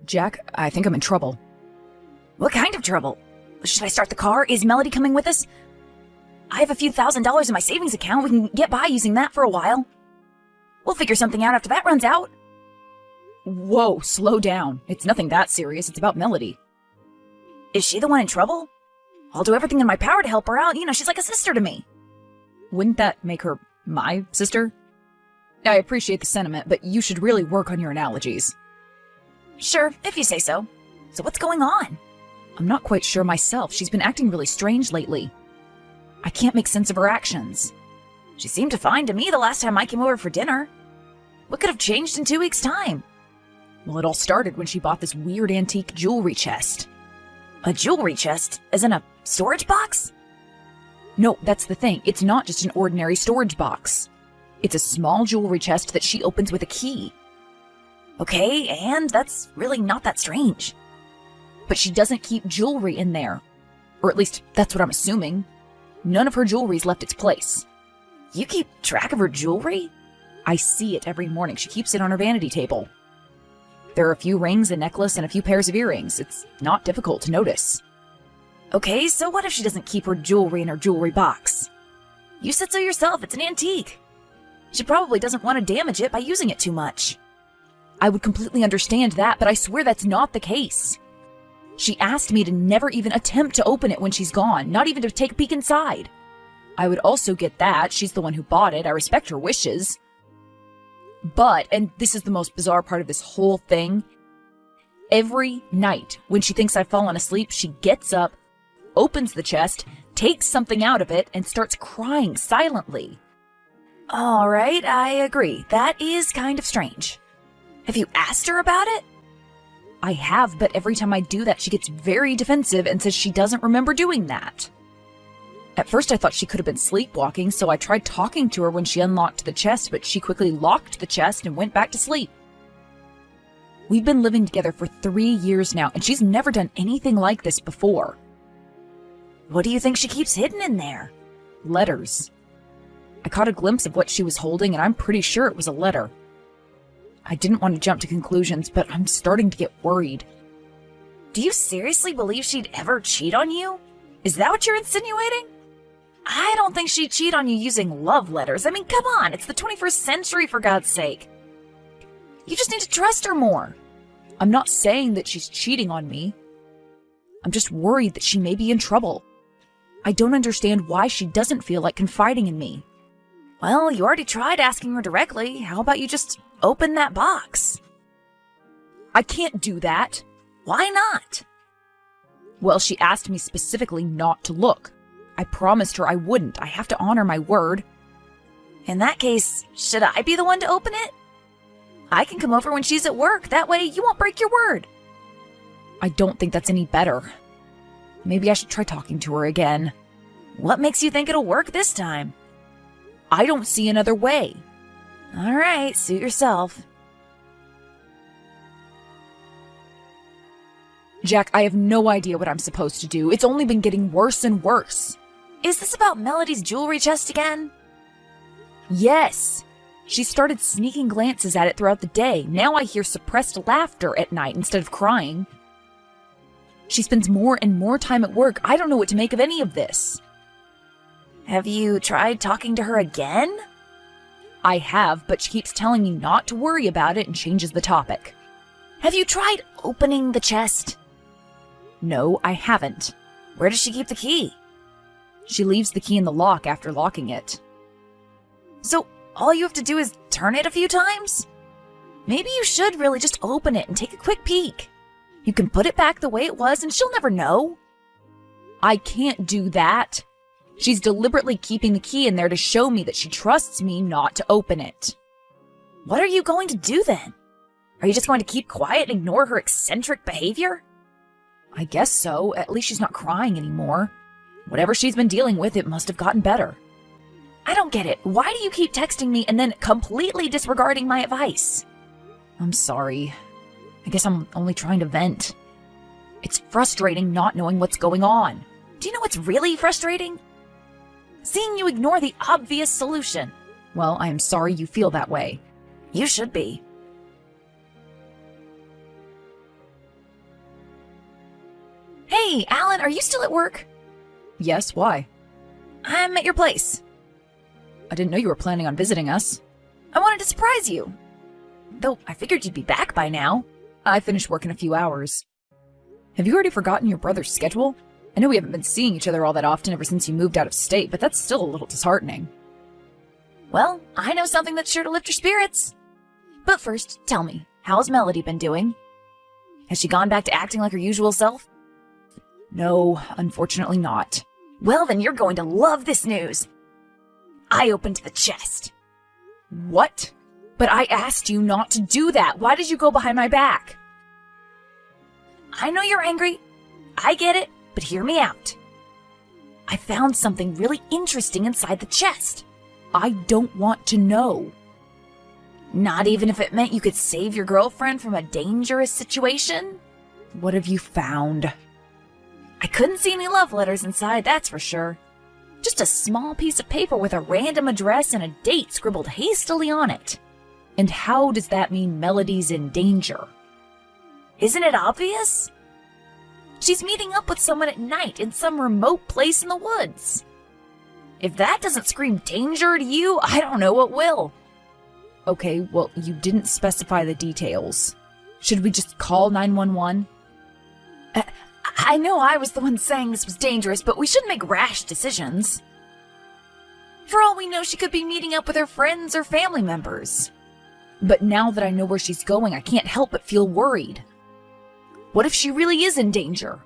Jack, I think I'm in trouble. What kind of trouble? Should I start the car? Is Melody coming with us? I have a few $1,000s in my savings account. We can get by using that for a while. We'll figure something out after that runs out. Whoa, slow down. It's nothing that serious. It's about Melody. Is she the one in trouble? I'll do everything in my power to help her out. She's like a sister to me. Wouldn't that make her my sister? I appreciate the sentiment, but you should really work on your analogies. Sure, if you say so. So what's going on? I'm not quite sure myself. She's been acting really strange lately. I can't make sense of her actions. She seemed fine to me the last time I came over for dinner. What could have changed in 2 weeks' time? Well, it all started when she bought this weird antique jewelry chest. A jewelry chest? As in a storage box? No, that's the thing. It's not just an ordinary storage box. It's a small jewelry chest that she opens with a key. Okay, and that's really not that strange. But she doesn't keep jewelry in there. Or at least, that's what I'm assuming. None of her jewelry's left its place. You keep track of her jewelry? I see it every morning. She keeps it on her vanity table. There are a few rings, a necklace, and a few pairs of earrings. It's not difficult to notice. Okay, so what if she doesn't keep her jewelry in her jewelry box? You said so yourself, it's an antique. She probably doesn't want to damage it by using it too much. I would completely understand that, but I swear that's not the case. She asked me to never even attempt to open it when she's gone, not even to take a peek inside. I would also get that. She's the one who bought it. I respect her wishes. But, and this is the most bizarre part of this whole thing, every night when she thinks I've fallen asleep, she gets up, opens the chest, takes something out of it, and starts crying silently. All right, I agree. That is kind of strange. Have you asked her about it? I have, but every time I do that, she gets very defensive and says she doesn't remember doing that. At first, I thought she could have been sleepwalking, so I tried talking to her when she unlocked the chest, but she quickly locked the chest and went back to sleep. We've been living together for 3 years now, and she's never done anything like this before. What do you think she keeps hidden in there? Letters. I caught a glimpse of what she was holding, and I'm pretty sure it was a letter. I didn't want to jump to conclusions, but I'm starting to get worried. Do you seriously believe she'd ever cheat on you? Is that what you're insinuating? I don't think she'd cheat on you using love letters. I mean, come on, it's the 21st century, for God's sake. You just need to trust her more. I'm not saying that she's cheating on me. I'm just worried that she may be in trouble. I don't understand why she doesn't feel like confiding in me. Well, you already tried asking her directly. How about you just open that box? I can't do that. Why not? Well, she asked me specifically not to look. I promised her I wouldn't. I have to honor my word. In that case, should I be the one to open it? I can come over when she's at work. That way you won't break your word. I don't think that's any better. Maybe I should try talking to her again. What makes you think it'll work this time? I don't see another way. All right, suit yourself. Jack, I have no idea what I'm supposed to do. It's only been getting worse and worse. Is this about Melody's jewelry chest again? Yes. She started sneaking glances at it throughout the day. Now I hear suppressed laughter at night instead of crying. She spends more and more time at work. I don't know what to make of any of this. Have you tried talking to her again? I have, but she keeps telling me not to worry about it and changes the topic. Have you tried opening the chest? No, I haven't. Where does she keep the key? She leaves the key in the lock after locking it. So all you have to do is turn it a few times? Maybe you should really just open it and take a quick peek. You can put it back the way it was and she'll never know. I can't do that. She's deliberately keeping the key in there to show me that she trusts me not to open it. What are you going to do then? Are you just going to keep quiet and ignore her eccentric behavior? I guess so. At least she's not crying anymore. Whatever she's been dealing with, it must have gotten better. I don't get it. Why do you keep texting me and then completely disregarding my advice? I'm sorry. I guess I'm only trying to vent. It's frustrating not knowing what's going on. Do you know what's really frustrating? Seeing you ignore the obvious solution. Well, I am sorry you feel that way. You should be. Hey, Alan, are you still at work? Yes, why? I'm at your place. I didn't know you were planning on visiting us. I wanted to surprise you. Though I figured you'd be back by now. I finished work in a few hours. Have you already forgotten your brother's schedule? I know we haven't been seeing each other all that often ever since you moved out of state, but that's still a little disheartening. Well, I know something that's sure to lift your spirits. But first, tell me, how's Melody been doing? Has she gone back to acting like her usual self? No, unfortunately not. Well, then you're going to love this news. I opened the chest. What? But I asked you not to do that. Why did you go behind my back? I know you're angry. I get it, but hear me out. I found something really interesting inside the chest. I don't want to know. Not even if it meant you could save your girlfriend from a dangerous situation? What have you found? I couldn't see any love letters inside, that's for sure. Just a small piece of paper with a random address and a date scribbled hastily on it. And how does that mean Melody's in danger? Isn't it obvious? She's meeting up with someone at night in some remote place in the woods. If that doesn't scream danger to you, I don't know what will. Okay, well, you didn't specify the details. Should we just call 911? I know I was the one saying this was dangerous, but we shouldn't make rash decisions. For all we know, she could be meeting up with her friends or family members. But now that I know where she's going, I can't help but feel worried. What if she really is in danger?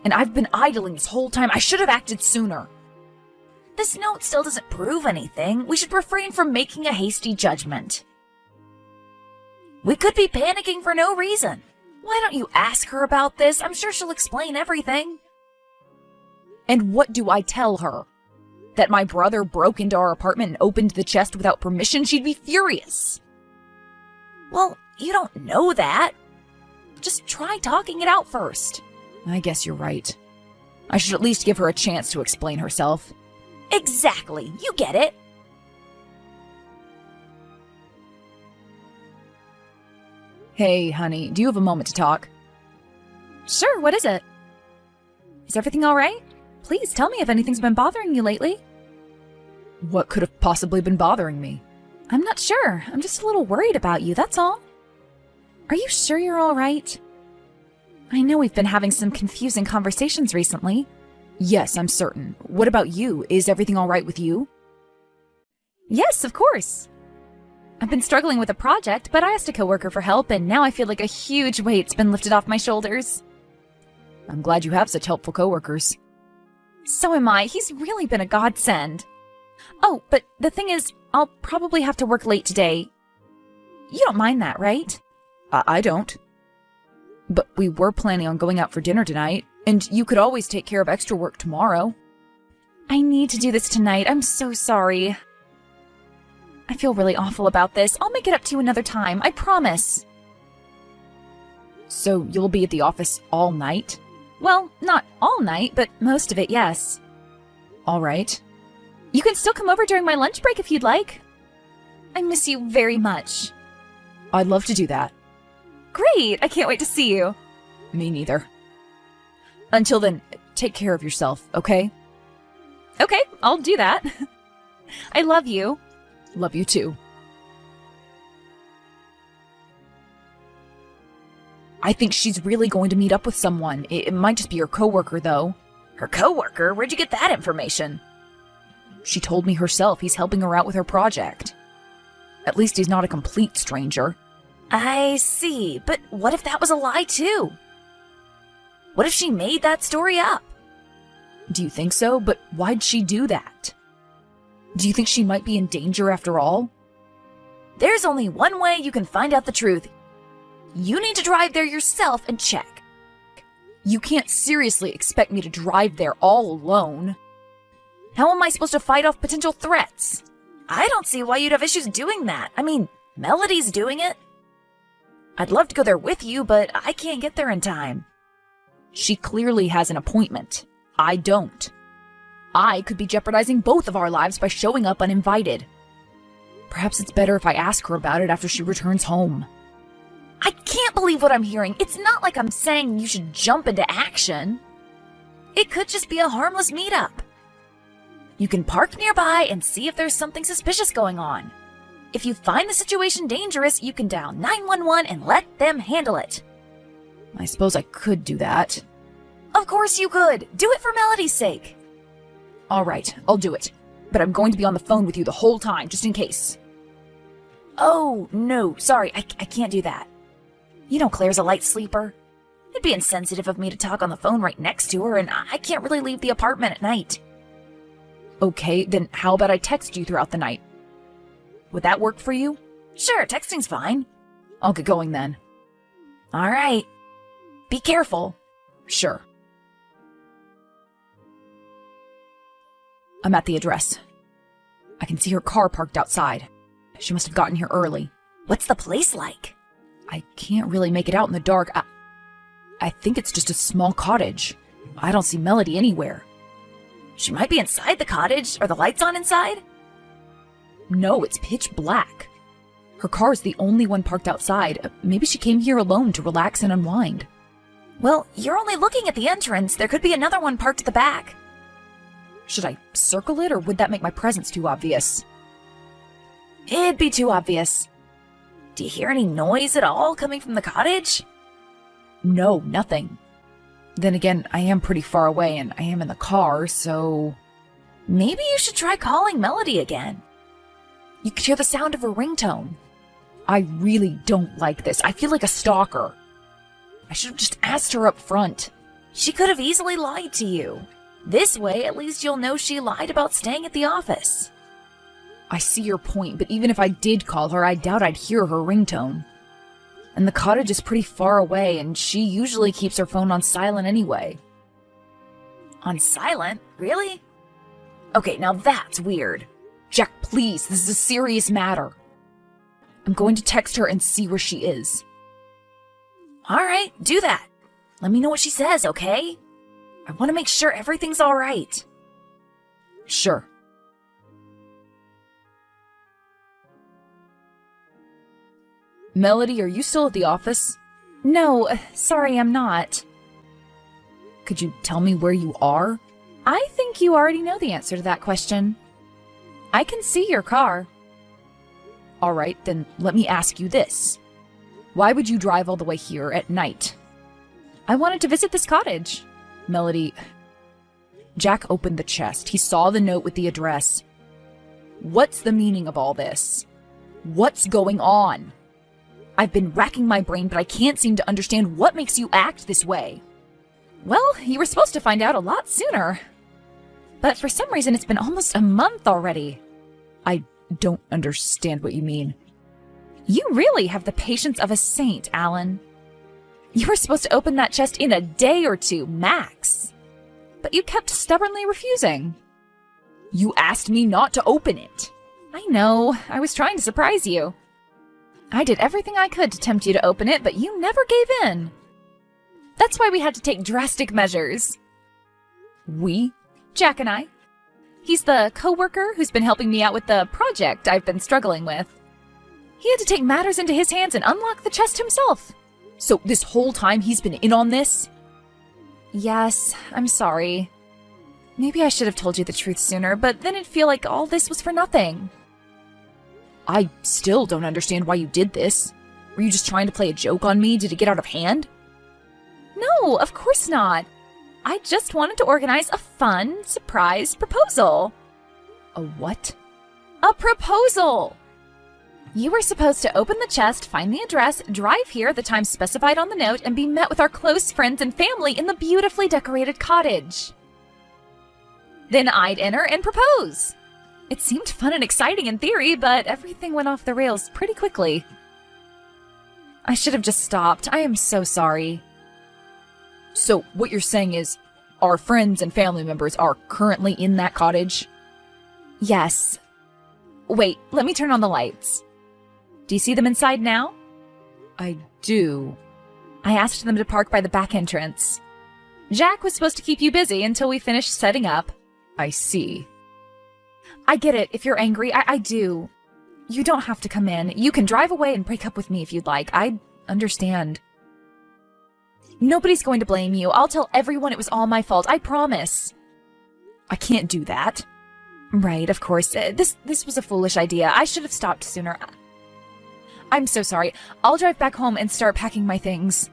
And I've been idling this whole time. I should have acted sooner. This note still doesn't prove anything. We should refrain from making a hasty judgment. We could be panicking for no reason. Why don't you ask her about this? I'm sure she'll explain everything. And what do I tell her? That my brother broke into our apartment and opened the chest without permission? She'd be furious. Well, you don't know that. Just try talking it out first. I guess you're right. I should at least give her a chance to explain herself. Exactly. You get it. Hey, honey, do you have a moment to talk? Sure, what is it? Is everything all right? Please tell me if anything's been bothering you lately. What could have possibly been bothering me? I'm not sure. I'm just a little worried about you, that's all. Are you sure you're all right? I know we've been having some confusing conversations recently. Yes, I'm certain. What about you? Is everything all right with you? Yes, of course. I've been struggling with a project, but I asked a coworker for help, and now I feel like a huge weight's been lifted off my shoulders. I'm glad you have such helpful coworkers. So am I. He's really been a godsend. Oh, but the thing is, I'll probably have to work late today. You don't mind that, right? I don't. But we were planning on going out for dinner tonight, and you could always take care of extra work tomorrow. I need to do this tonight. I'm so sorry. I feel really awful about this. I'll make it up to you another time. I promise. So you'll be at the office all night? Well, not all night, but most of it, yes. All right. You can still come over during my lunch break if you'd like. I miss you very much. I'd love to do that. Great! I can't wait to see you. Me neither. Until then, take care of yourself, okay? Okay, I'll do that. I love you. Love you too. I think she's really going to meet up with someone. It might just be her coworker, though. Her coworker? Where'd you get that information? She told me herself he's helping her out with her project. At least he's not a complete stranger. I see, but what if that was a lie too? What if she made that story up? Do you think so? But why'd she do that? Do you think she might be in danger after all? There's only one way you can find out the truth. You need to drive there yourself and check. You can't seriously expect me to drive there all alone. How am I supposed to fight off potential threats? I don't see why you'd have issues doing that. I mean, Melody's doing it. I'd love to go there with you, but I can't get there in time. She clearly has an appointment. I don't. I could be jeopardizing both of our lives by showing up uninvited. Perhaps it's better if I ask her about it after she returns home. I can't believe what I'm hearing. It's not like I'm saying you should jump into action. It could just be a harmless meetup. You can park nearby and see if there's something suspicious going on. If you find the situation dangerous, you can dial 911 and let them handle it. I suppose I could do that. Of course you could. Do it for Melody's sake. All right, I'll do it. But I'm going to be on the phone with you the whole time, just in case. Oh, no, sorry, I can't do that. You know Claire's a light sleeper. It'd be insensitive of me to talk on the phone right next to her, and I can't really leave the apartment at night. Okay, then how about I text you throughout the night? Would that work for you? Sure, texting's fine. I'll get going then. All right. Be careful. Sure. I'm at the address. I can see her car parked outside. She must have gotten here early. What's the place like? I can't really make it out in the dark. I think it's just a small cottage. I don't see Melody anywhere. She might be inside the cottage. Are the lights on inside? No, it's pitch black. Her car is the only one parked outside. Maybe she came here alone to relax and unwind. Well, you're only looking at the entrance. There could be another one parked at the back. Should I circle it, or would that make my presence too obvious? It'd be too obvious. Do you hear any noise at all coming from the cottage? No, nothing. Then again, I am pretty far away and I am in the car, so... Maybe you should try calling Melody again. You could hear the sound of her ringtone. I really don't like this. I feel like a stalker. I should have just asked her up front. She could have easily lied to you. This way, at least you'll know she lied about staying at the office. I see your point, but even if I did call her, I doubt I'd hear her ringtone. And the cottage is pretty far away, and she usually keeps her phone on silent anyway. On silent? Really? Okay, now that's weird. Jack, please, this is a serious matter. I'm going to text her and see where she is. All right, do that. Let me know what she says, okay? I want to make sure everything's all right. Sure. Melody, are you still at the office? No, sorry, I'm not. Could you tell me where you are? I think you already know the answer to that question. I can see your car. All right, then let me ask you this. Why would you drive all the way here at night? I wanted to visit this cottage. Melody... Jack opened the chest. He saw the note with the address. What's the meaning of all this? What's going on? I've been racking my brain, but I can't seem to understand what makes you act this way. Well, you were supposed to find out a lot sooner. But for some reason, it's been almost a month already. I don't understand what you mean. You really have the patience of a saint, Alan. You were supposed to open that chest in a day or two, max. But you kept stubbornly refusing. You asked me not to open it. I know. I was trying to surprise you. I did everything I could to tempt you to open it, but you never gave in. That's why we had to take drastic measures. We? Jack and I. He's the co-worker who's been helping me out with the project I've been struggling with. He had to take matters into his hands and unlock the chest himself. So this whole time he's been in on this? Yes, I'm sorry. Maybe I should have told you the truth sooner, but then it'd feel like all this was for nothing. I still don't understand why you did this. Were you just trying to play a joke on me? Did it get out of hand? No, of course not. I just wanted to organize a fun, surprise proposal. A what? A proposal! You were supposed to open the chest, find the address, drive here at the time specified on the note, and be met with our close friends and family in the beautifully decorated cottage. Then I'd enter and propose. It seemed fun and exciting in theory, but everything went off the rails pretty quickly. I should have just stopped. I am so sorry. So what you're saying is our friends and family members are currently in that cottage? Yes. Wait, let me turn on the lights. Do you see them inside now? I do. I asked them to park by the back entrance. Jack was supposed to keep you busy until we finished setting up. I see. I get it if you're angry. I do. You don't have to come in. You can drive away and break up with me if you'd like. I understand. Nobody's going to blame you. I'll tell everyone it was all my fault. I promise. I can't do that. Right, of course. This was a foolish idea. I should have stopped sooner. I'm so sorry. I'll drive back home and start packing my things.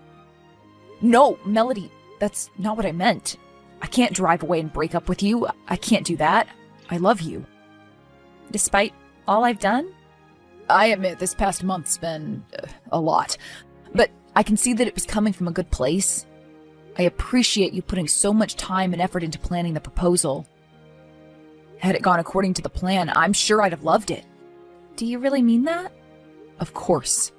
No, Melody, that's not what I meant. I can't drive away and break up with you. I can't do that. I love you. Despite all I've done? I admit this past month's been a lot, but I can see that it was coming from a good place. I appreciate you putting so much time and effort into planning the proposal. Had it gone according to the plan, I'm sure I'd have loved it. Do you really mean that? Of course.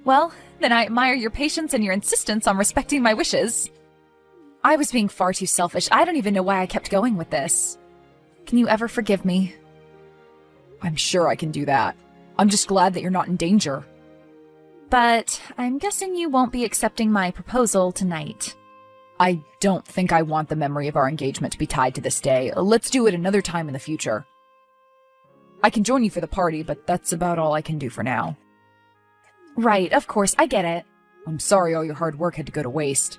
Well, then I admire your patience and your insistence on respecting my wishes. I was being far too selfish. I don't even know why I kept going with this. Can you ever forgive me? I'm sure I can do that. I'm just glad that you're not in danger. But I'm guessing you won't be accepting my proposal tonight. I don't think I want the memory of our engagement to be tied to this day. Let's do it another time in the future. I can join you for the party, but that's about all I can do for now. Right, of course, I get it. I'm sorry all your hard work had to go to waste.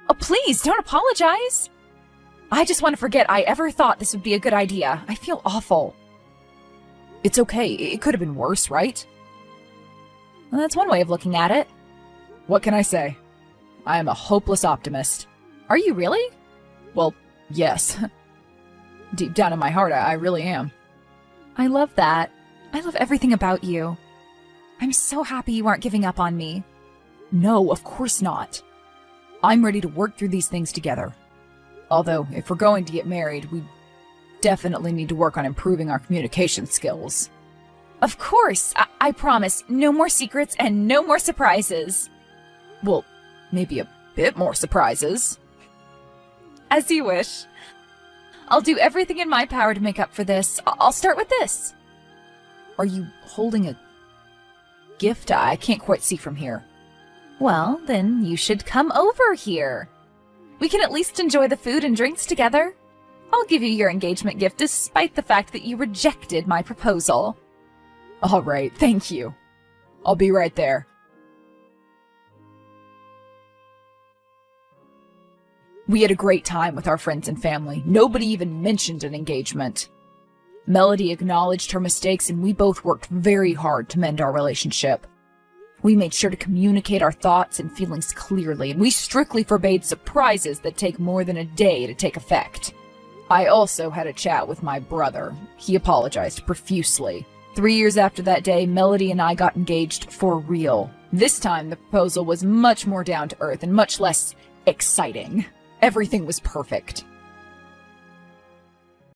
Oh, please, don't apologize. I just want to forget I ever thought this would be a good idea. I feel awful. It's okay. It could have been worse, right? Well, that's one way of looking at it. What can I say? I am a hopeless optimist. Are you really? Well, yes. Deep down in my heart, I really am. I love that. I love everything about you. I'm so happy you aren't giving up on me. No, of course not. I'm ready to work through these things together. Although, if we're going to get married, we definitely need to work on improving our communication skills. Of course. I promise. No more secrets and no more surprises. Well, maybe a bit more surprises. As you wish. I'll do everything in my power to make up for this. I'll start with this. Are you holding a gift? I can't quite see from here. Well, then you should come over here. We can at least enjoy the food and drinks together. I'll give you your engagement gift despite the fact that you rejected my proposal. All right, thank you. I'll be right there. We had a great time with our friends and family. Nobody even mentioned an engagement. Melody acknowledged her mistakes, and we both worked very hard to mend our relationship. We made sure to communicate our thoughts and feelings clearly, and we strictly forbade surprises that take more than a day to take effect. I also had a chat with my brother. He apologized profusely. 3 years after that day, Melody and I got engaged for real. This time, the proposal was much more down to earth and much less exciting. Everything was perfect.